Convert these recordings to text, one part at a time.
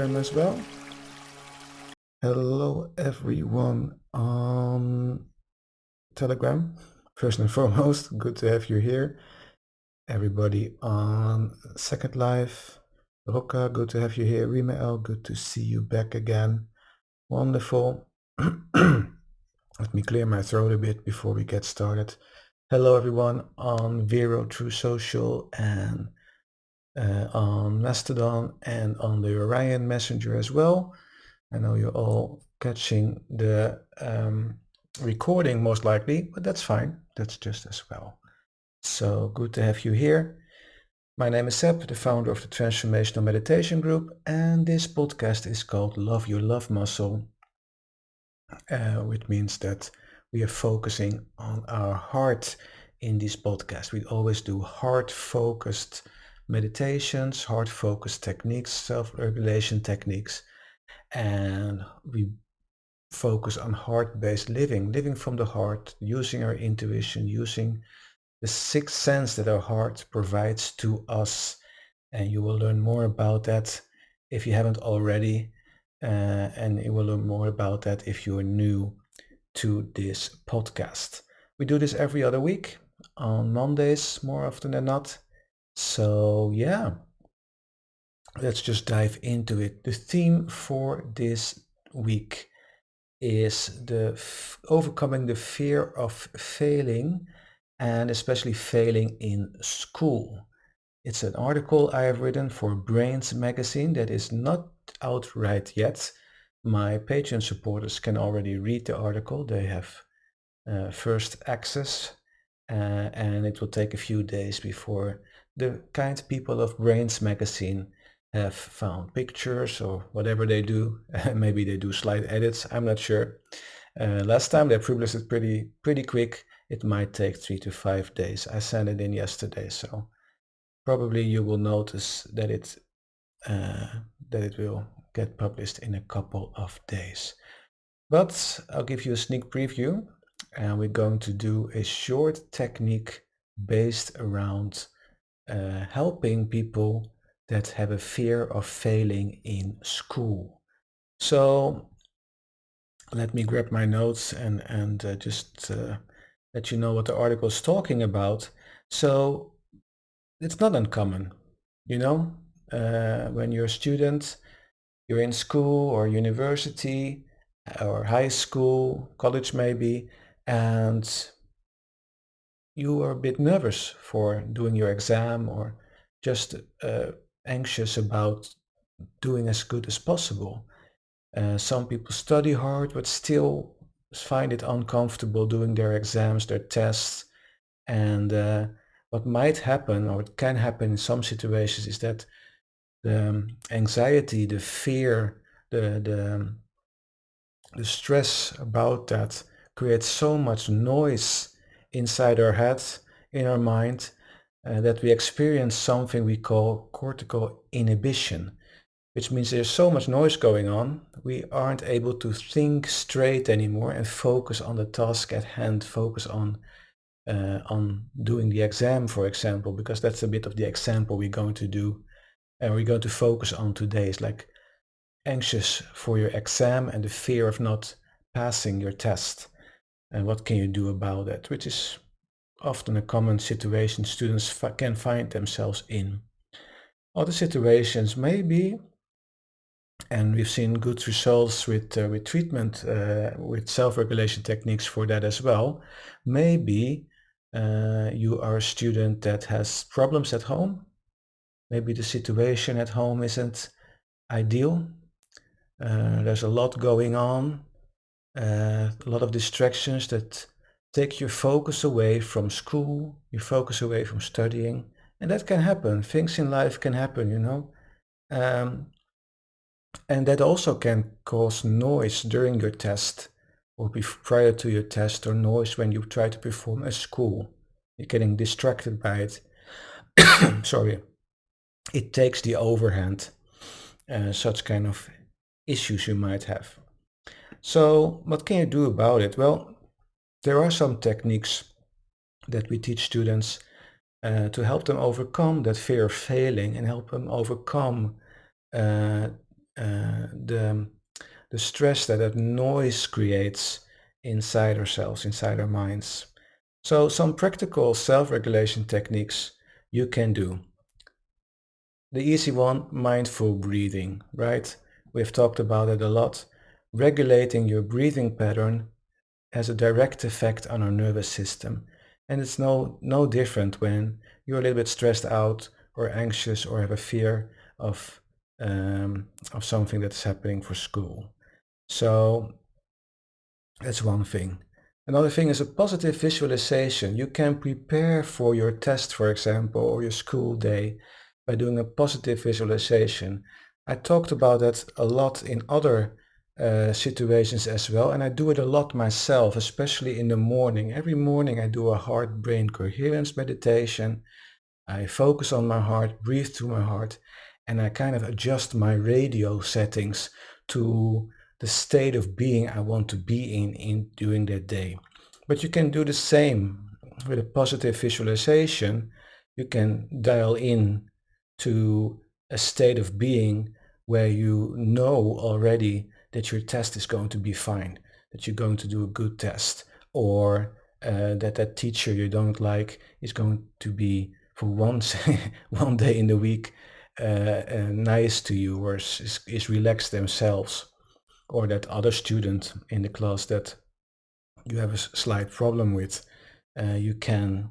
Instagram as well. Hello, everyone on Telegram. First and foremost, good to have you here. Everybody on Second Life. Roka, good to have you here. Rimael, good to see you back again. Wonderful. Let me clear my throat a bit before we get started. Hello, everyone on Vero True Social and on Mastodon and on the Orion Messenger as well. I know you're all catching the recording most likely, but that's fine. That's just as well. So good to have you here. My name is Seb, the founder of the Transformational Meditation Group, and this podcast is called Love Your Love Muscle, which means that we are focusing on our heart in this podcast. We always do heart-focused meditations, heart-focused techniques, self-regulation techniques, and we focus on heart-based living from the heart, using our intuition, using the sixth sense that our heart provides to us. And you will learn more about that if you haven't already. And you will learn more about that if you are new to this podcast. We do this every other week on Mondays, more often than not. So yeah, let's just dive into it. The theme for this week is overcoming the fear of failing, and especially failing in school. It's an article I have written for Brains magazine that is not out right yet. My Patreon supporters can already read the article. They have first access, and it will take a few days before the kind people of Brains magazine have found pictures or whatever they do. Maybe they do slide edits, I'm not sure. Last time they published it pretty quick. It might take 3 to 5 days. I sent it in yesterday, so probably you will notice that it will get published in a couple of days. But I'll give you a sneak preview, and we're going to do a short technique based around helping people that have a fear of failing in school. So let me grab my notes and just let you know what the article is talking about. So it's not uncommon, you know, when you're a student, you're in school or university or high school, college maybe, and you are a bit nervous for doing your exam or just anxious about doing as good as possible. Some people study hard but still find it uncomfortable doing their exams, their tests. And what might happen, or it can happen in some situations, is that the anxiety, the fear, the stress about that creates so much noise inside our heads, in our mind, that we experience something we call cortical inhibition, which means there's so much noise going on, we aren't able to think straight anymore and focus on the task at hand, focus on doing the exam, for example, because that's a bit of the example we're going to do and we're going to focus on today. Is like anxious for your exam and the fear of not passing your test. And what can you do about that? Which is often a common situation students can find themselves in. Other situations may be, and we've seen good results with treatment, with self-regulation techniques for that as well. Maybe you are a student that has problems at home. Maybe the situation at home isn't ideal. There's a lot going on, a lot of distractions that take your focus away from school, your focus away from studying. And that can happen. Things in life can happen, you know. Um, and that also can cause noise during your test or prior to your test, or noise when you try to perform at school. You're getting distracted by it. Sorry. It takes the overhand, such kind of issues you might have. So what can you do about it? Well, there are some techniques that we teach students to help them overcome that fear of failing and help them overcome the stress that that noise creates inside ourselves, inside our minds. So some practical self-regulation techniques you can do. The easy one, mindful breathing, right? We've talked about it a lot. Regulating your breathing pattern has a direct effect on our nervous system. And it's no different when you're a little bit stressed out or anxious or have a fear of something that's happening for school. So that's one thing. Another thing is a positive visualization. You can prepare for your test, for example, or your school day by doing a positive visualization. I talked about that a lot in other situations as well, and I do it a lot myself, especially in the morning. Every morning I do a heart-brain coherence meditation. I focus on my heart, breathe through my heart, and I kind of adjust my radio settings to the state of being I want to be in during that day. But you can do the same with a positive visualization. You can dial in to a state of being where you know already that your test is going to be fine, that you're going to do a good test, or that that teacher you don't like is going to be for once one day in the week nice to you, or is relaxed themselves, or that other student in the class that you have a slight problem with, you can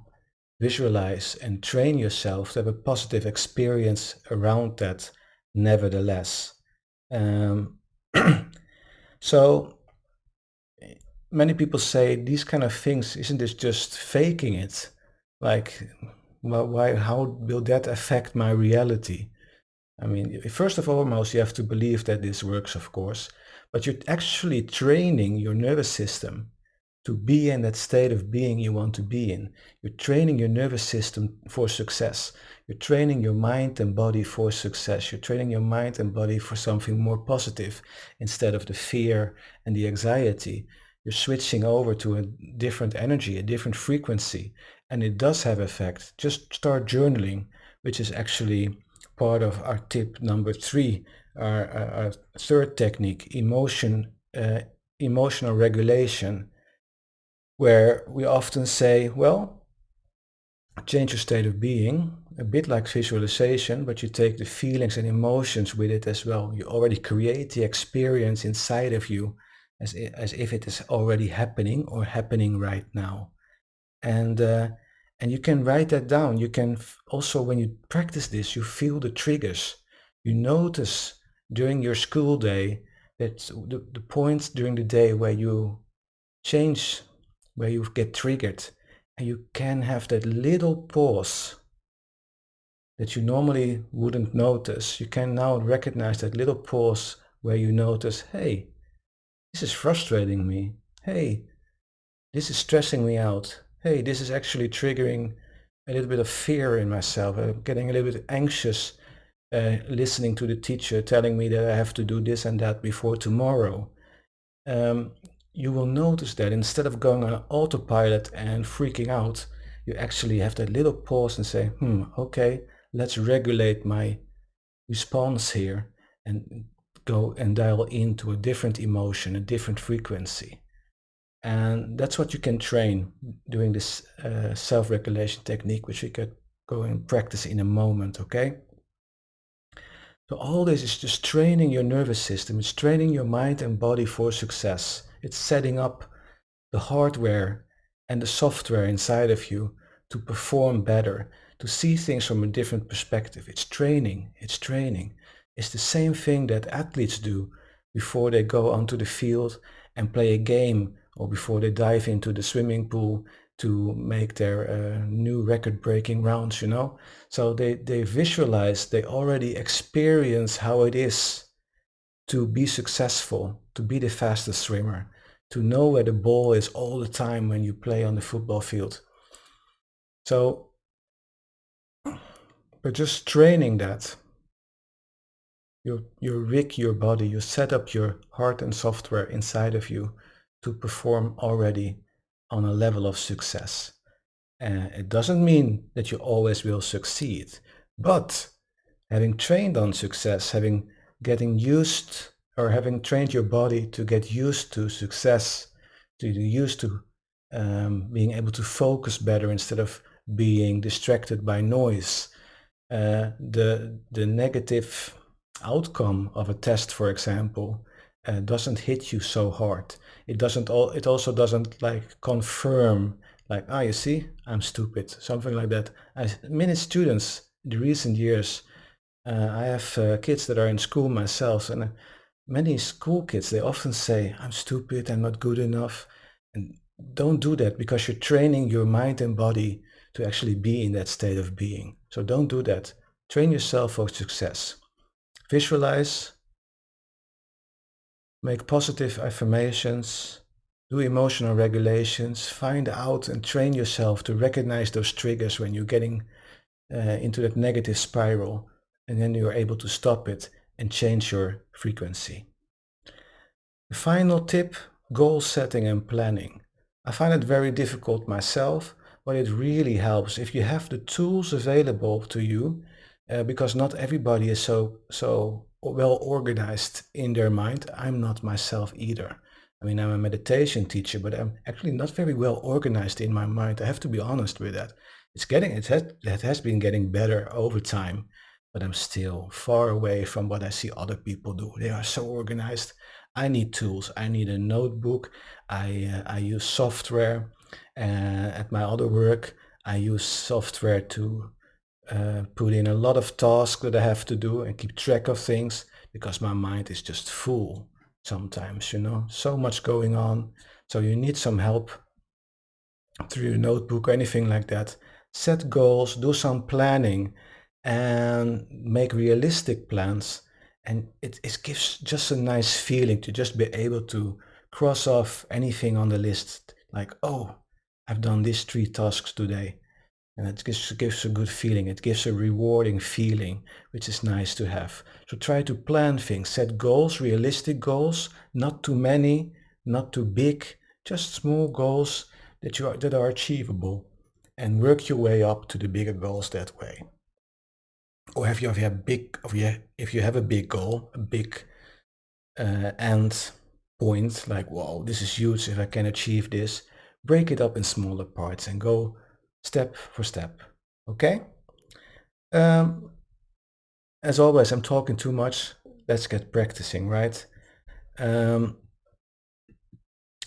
visualize and train yourself to have a positive experience around that nevertheless. Um, so many people say these kind of things, isn't this just faking it? Like, well, why, how will that affect my reality? I mean, first of all, most you have to believe that this works, of course, but you're actually training your nervous system to be in that state of being you want to be in. You're training your nervous system for success. You're training your mind and body for success. You're training your mind and body for something more positive instead of the fear and the anxiety. You're switching over to a different energy, a different frequency, and it does have effect. Just start journaling, which is actually part of our tip number 3, our third technique, emotional regulation, where we often say, well, change your state of being, a bit like visualization, but you take the feelings and emotions with it as well. You already create the experience inside of you as if it is already happening or happening right now. And and you can write that down. You can also, when you practice this, you feel the triggers. You notice during your school day that the points during the day where you change, where you get triggered, and you can have that little pause that you normally wouldn't notice. You can now recognize that little pause where you notice, hey, this is frustrating me. Hey, this is stressing me out. Hey, this is actually triggering a little bit of fear in myself. I'm getting a little bit anxious listening to the teacher telling me that I have to do this and that before tomorrow. You will notice that instead of going on autopilot and freaking out, you actually have that little pause and say, okay, let's regulate my response here and go and dial into a different emotion, a different frequency. And that's what you can train doing this self-regulation technique, which we could go and practice in a moment, okay? So all this is just training your nervous system. It's training your mind and body for success. It's setting up the hardware and the software inside of you to perform better, to see things from a different perspective. It's training, it's training. It's the same thing that athletes do before they go onto the field and play a game, or before they dive into the swimming pool to make their new record-breaking rounds, you know? So they visualize, they already experience how it is to be successful, to be the fastest swimmer, to know where the ball is all the time when you play on the football field. So, but just training that, you rig your body, you set up your heart and software inside of you to perform already on a level of success. It doesn't mean that you always will succeed, but having trained on success, having getting used or having trained your body to get used to success, to used to being able to focus better instead of being distracted by noise. The negative outcome of a test, for example, doesn't hit you so hard. It also doesn't like confirm like, ah, you see, I'm stupid, something like that. Many students in the recent years, I have kids that are in school myself, and many school kids, they often say, I'm stupid, I'm not good enough. And don't do that, because you're training your mind and body to actually be in that state of being. So don't do that. Train yourself for success. Visualize, make positive affirmations, do emotional regulations, find out and train yourself to recognize those triggers when you're getting into that negative spiral, and then you're able to stop it and change your frequency. The final tip, goal setting and planning. I find it very difficult myself, but it really helps if you have the tools available to you, because not everybody is so well organized in their mind. I'm not myself either. I mean, I'm a meditation teacher, but I'm actually not very well organized in my mind. I have to be honest with that. It has been getting better over time, but I'm still far away from what I see other people do. They are so organized. I need tools. I need a notebook. I use software. At my other work, I use software to put in a lot of tasks that I have to do and keep track of things, because my mind is just full sometimes, so much going on. So you need some help through your notebook or anything like that. Set goals, do some planning, and make realistic plans. And it gives just a nice feeling to just be able to cross off anything on the list. Like, oh, I've done these 3 tasks today. And it gives a good feeling. It gives a rewarding feeling, which is nice to have. So try to plan things, set goals, realistic goals, not too many, not too big, just small goals that are achievable, and work your way up to the bigger goals that way. Or if you have a big goal, a big end point, like, wow, this is huge, if I can achieve this, break it up in smaller parts and go step for step. Okay? As always, I'm talking too much. Let's get practicing, right?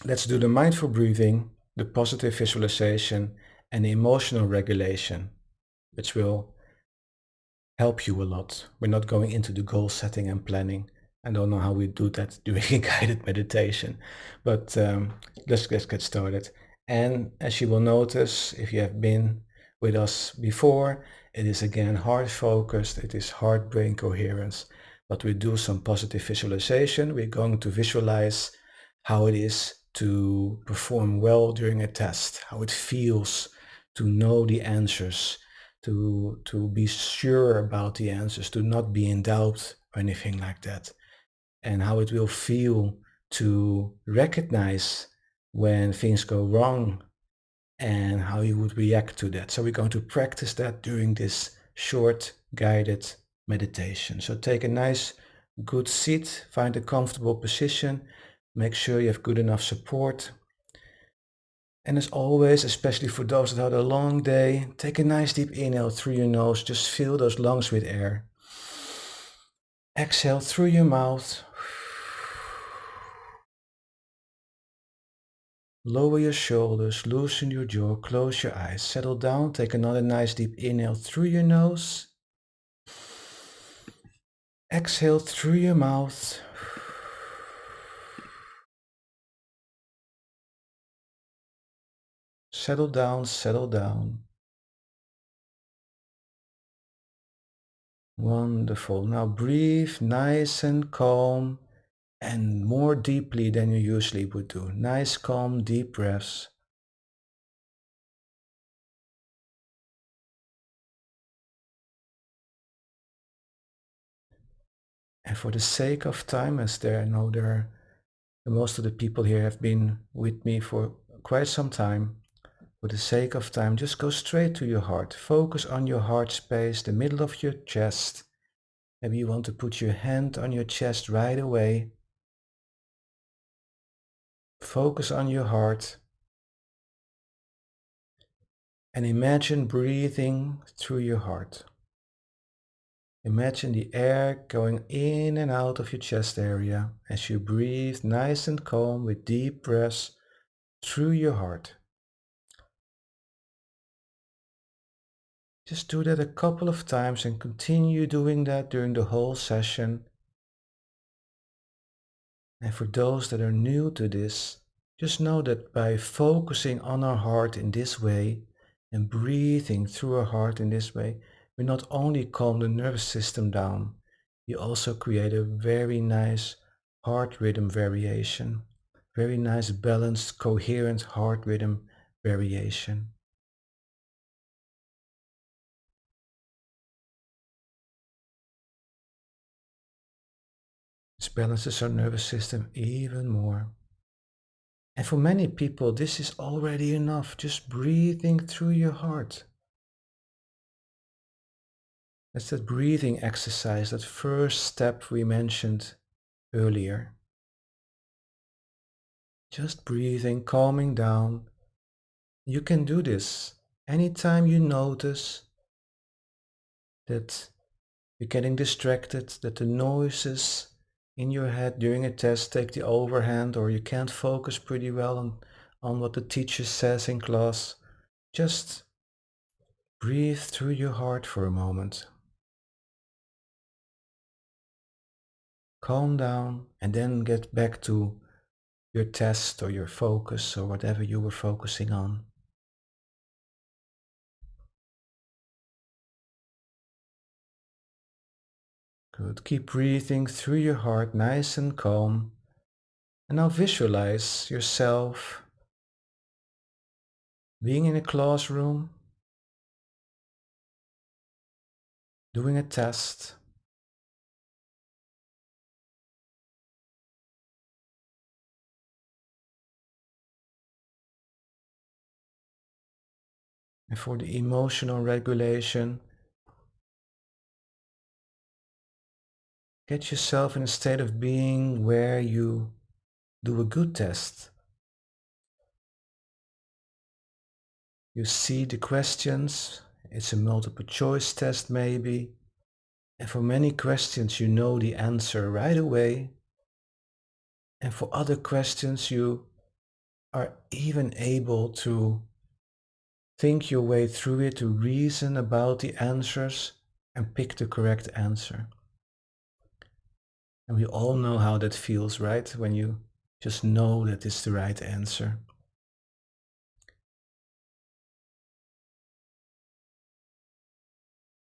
Let's do the mindful breathing, the positive visualization, and the emotional regulation, which will help you a lot. We're not going into the goal setting and planning. I don't know how we do that during a guided meditation, but let's get started. And as you will notice, if you have been with us before, it is again heart focused, it is heart brain coherence, but we do some positive visualization. We're going to visualize how it is to perform well during a test, how it feels to know the answers, to be sure about the answers, to not be in doubt or anything like that, and how it will feel to recognize when things go wrong and how you would react to that. So we're going to practice that during this short guided meditation. So take a nice good seat, find a comfortable position, make sure you have good enough support. And as always, especially for those that had a long day, take a nice deep inhale through your nose, just fill those lungs with air. Exhale through your mouth. Lower your shoulders, loosen your jaw, close your eyes, settle down, take another nice deep inhale through your nose. Exhale through your mouth. Settle down, settle down. Wonderful. Now breathe nice and calm and more deeply than you usually would do. Nice, calm, deep breaths. And for the sake of time, as I know most of the people here have been with me for quite some time, for the sake of time, just go straight to your heart. Focus on your heart space, the middle of your chest. Maybe you want to put your hand on your chest right away. Focus on your heart and imagine breathing through your heart. Imagine the air going in and out of your chest area as you breathe nice and calm with deep breaths through your heart. Just do that a couple of times and continue doing that during the whole session. And for those that are new to this, just know that by focusing on our heart in this way and breathing through our heart in this way, we not only calm the nervous system down, we also create a very nice heart rhythm variation, very nice balanced, coherent heart rhythm variation. This balances our nervous system even more. And for many people, this is already enough, just breathing through your heart. That's that breathing exercise, that first step we mentioned earlier. Just breathing, calming down. You can do this anytime you notice that you're getting distracted, that the noises in your head during a test take the overhand, or you can't focus pretty well on what the teacher says in class. Just breathe through your heart for a moment. Calm down and then get back to your test or your focus or whatever you were focusing on. Good. Keep breathing through your heart nice and calm. And now visualize yourself being in a classroom, doing a test. And for the emotional regulation, get yourself in a state of being where you do a good test. You see the questions, it's a multiple choice test maybe, and for many questions you know the answer right away, and for other questions you are even able to think your way through it, to reason about the answers and pick the correct answer. And we all know how that feels, right? When you just know that it's the right answer.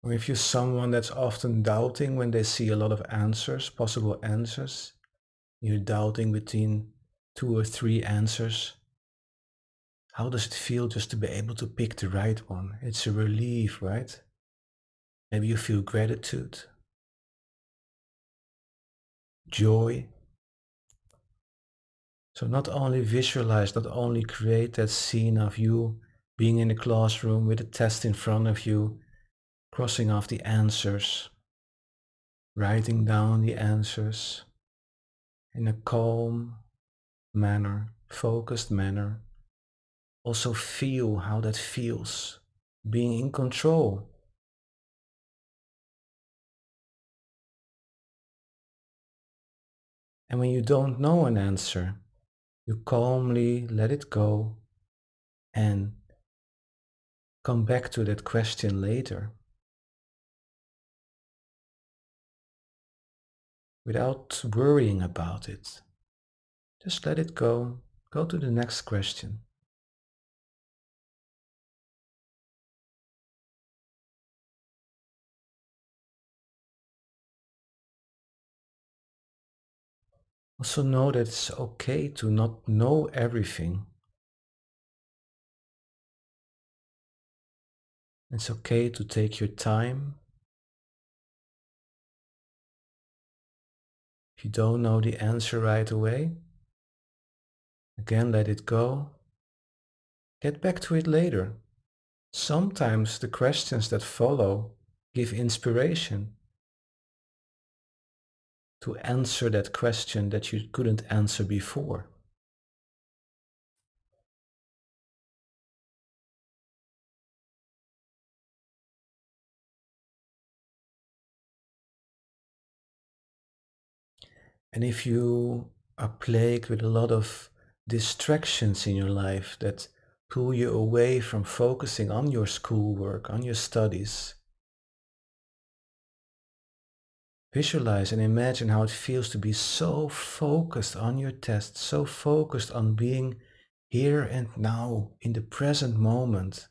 Or if you're someone that's often doubting when they see a lot of answers, possible answers, you're doubting between 2 or 3 answers. How does it feel just to be able to pick the right one? It's a relief, right? Maybe you feel gratitude, joy. So not only visualize, not only create that scene of you being in the classroom with a test in front of you, crossing off the answers, writing down the answers in a calm manner, focused manner. Also feel how that feels, being in control. And when you don't know an answer, you calmly let it go and come back to that question later without worrying about it. Just let it go. Go to the next question. Also know that it's okay to not know everything. It's okay to take your time. If you don't know the answer right away, again, let it go. Get back to it later. Sometimes the questions that follow give inspiration. to answer that question that you couldn't answer before. And if you are plagued with a lot of distractions in your life that pull you away from focusing on your schoolwork, on your studies, visualize and imagine how it feels to be so focused on your test, so focused on being here and now in the present moment,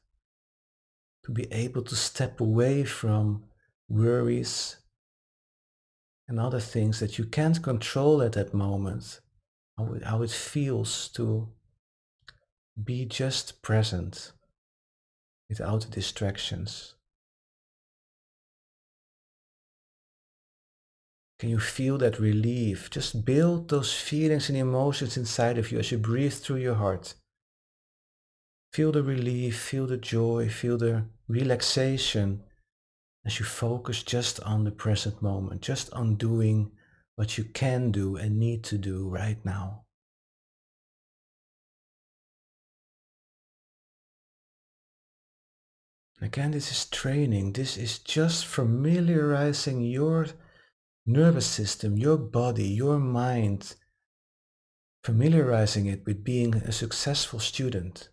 to be able to step away from worries and other things that you can't control at that moment, how it feels to be just present without distractions. Can you feel that relief? Just build those feelings and emotions inside of you as you breathe through your heart. Feel the relief, feel the joy, feel the relaxation as you focus just on the present moment, just on doing what you can do and need to do right now. Again, this is training. This is just familiarizing your nervous system, your body, your mind, familiarizing it with being a successful student.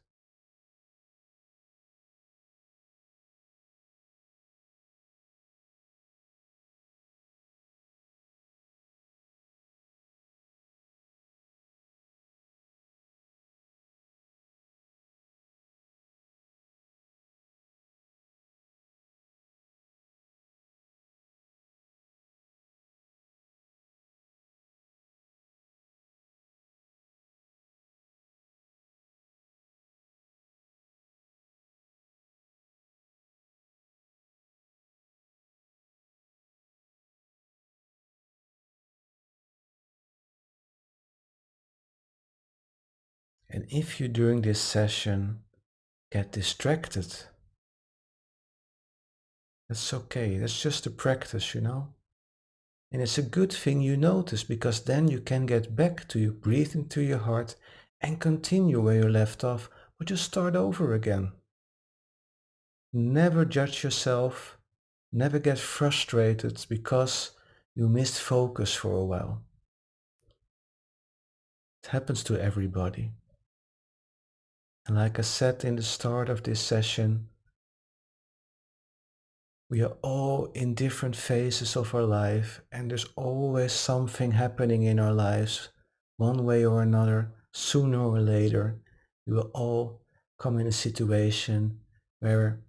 And if you during this session get distracted, that's okay. That's just a practice, And it's a good thing you notice because then you can get back to you, breathe into your heart and continue where you left off, or just start over again. Never judge yourself, never get frustrated because you missed focus for a while. It happens to everybody. And like I said in the start of this session, we are all in different phases of our life, and there's always something happening in our lives, one way or another, sooner or later. We will all come in a situation where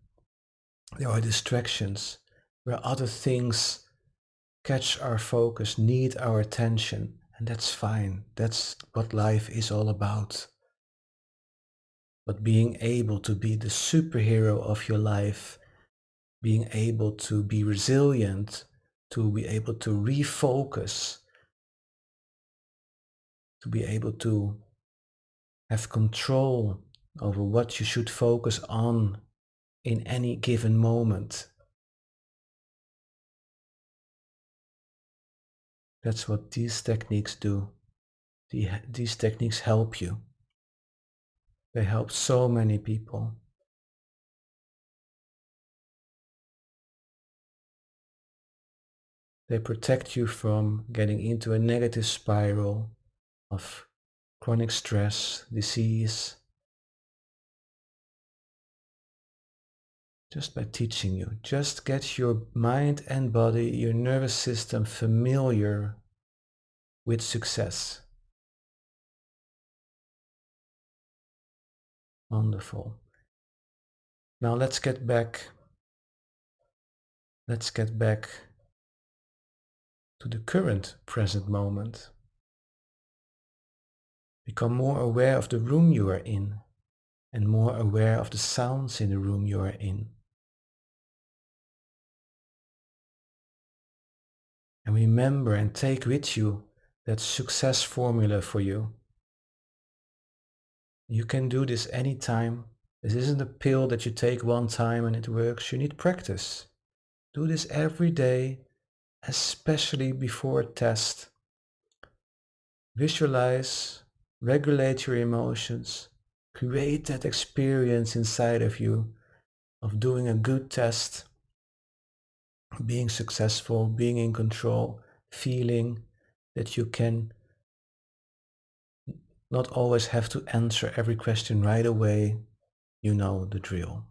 there are distractions, where other things catch our focus, need our attention, and that's fine. That's what life is all about. But being able to be the superhero of your life, being able to be resilient, to be able to refocus, to be able to have control over what you should focus on in any given moment. That's what these techniques do. These techniques help you. They help so many people. They protect you from getting into a negative spiral of chronic stress, disease, just by teaching you. Just get your mind and body, your nervous system familiar with success. Wonderful. Now let's get back to the current present moment. Become more aware of the room you are in and more aware of the sounds in the room you are in. And remember and take with you that success formula for you. You can do this anytime. This isn't a pill that you take one time and it works. You need practice. Do this every day especially before a test. Visualize, regulate your emotions, create that experience inside of you of doing a good test, being successful, being in control, feeling that you can not always have to answer every question right away. You know the drill.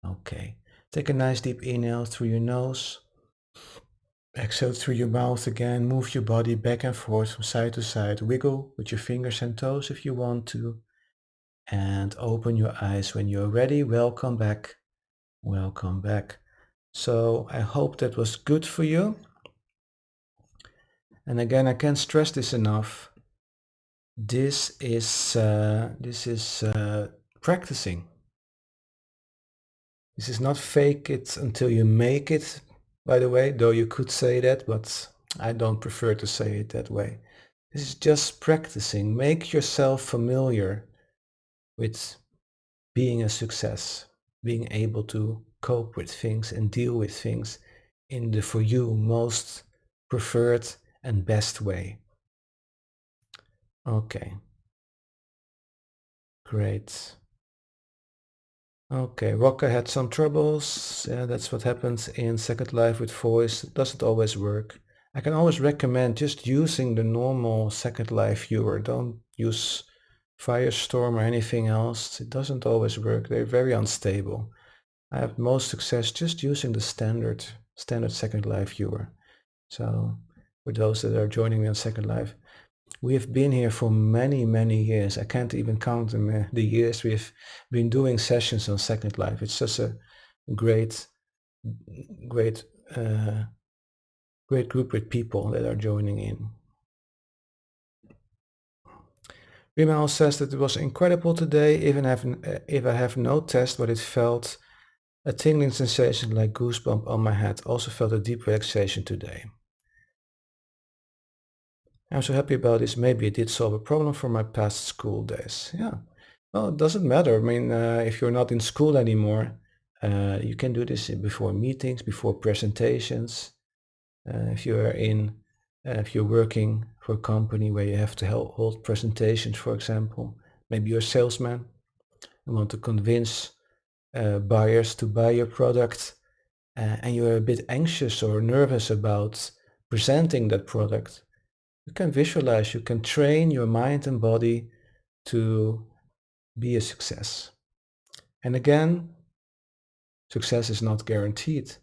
Okay. Take a nice deep inhale through your nose. Exhale through your mouth again. Move your body back and forth from side to side. Wiggle with your fingers and toes if you want to. And open your eyes when you're ready. Welcome back. Welcome back. So I hope that was good for you. And again, I can't stress this enough. This is practicing. This is not fake it until you make it, by the way, though you could say that, but I don't prefer to say it that way. This is just practicing. Make yourself familiar with being a success, being able to cope with things and deal with things in the for you most preferred and best way. Okay. Great. Okay, Rocca had some troubles. Yeah, that's what happens in Second Life with voice. It doesn't always work. I can always recommend just using the normal Second Life viewer. Don't use Firestorm or anything else. It doesn't always work. They're very unstable. I have most success just using the standard Second Life viewer. So for those that are joining me on Second Life, we have been here for many, many years. I can't even count them, the years we've been doing sessions on Second Life. It's just a great, great, great group with people that are joining in. Rimal says that it was incredible today, even if I have no test, but it felt a tingling sensation like goosebump on my head. Also felt a deep relaxation today. I'm so happy about this. Maybe it did solve a problem from my past school days. Yeah. Well, it doesn't matter. I mean, if you're not in school anymore, you can do this before meetings, before presentations. If you're working for a company where you have to hold presentations, for example, maybe you're a salesman and want to convince buyers to buy your product, and you're a bit anxious or nervous about presenting that product. You can visualize, you can train your mind and body to be a success. And again, success is not guaranteed,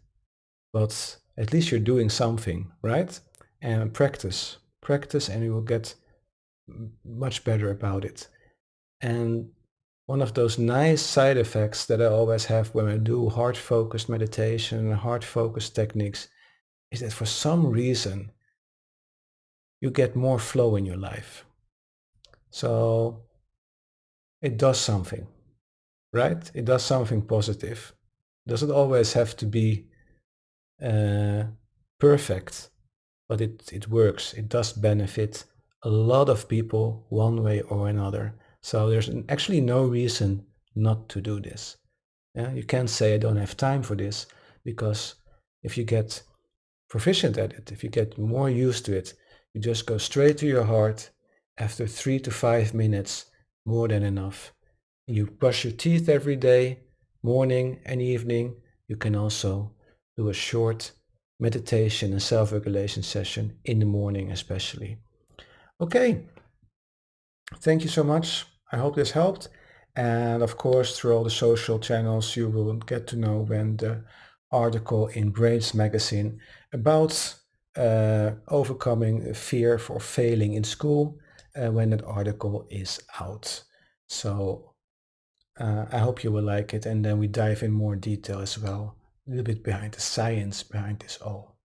but at least you're doing something, right? And practice, and you will get much better about it. And one of those nice side effects that I always have when I do heart-focused meditation and heart-focused techniques is that for some reason you get more flow in your life. So it does something, right? It does something positive. It doesn't always have to be perfect, but it works. It does benefit a lot of people one way or another. So there's actually no reason not to do this. Yeah? You can't say I don't have time for this, because if you get proficient at it, if you get more used to it, you just go straight to your heart. After 3 to 5 minutes, more than enough. You brush your teeth every day, morning and evening. You can also do a short meditation and self-regulation session in the morning especially. Okay, thank you so much. I hope this helped. And of course, through all the social channels, you will get to know when the article in Brains magazine about overcoming fear for failing in school, when that article is out. So I hope you will like it, and then we dive in more detail as well, a little bit behind the science behind this all.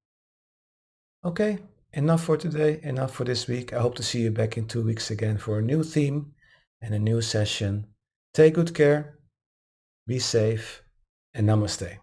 Okay, enough for today, enough for this week. I hope to see you back in 2 weeks again for a new theme and a new session. Take good care, be safe, and namaste.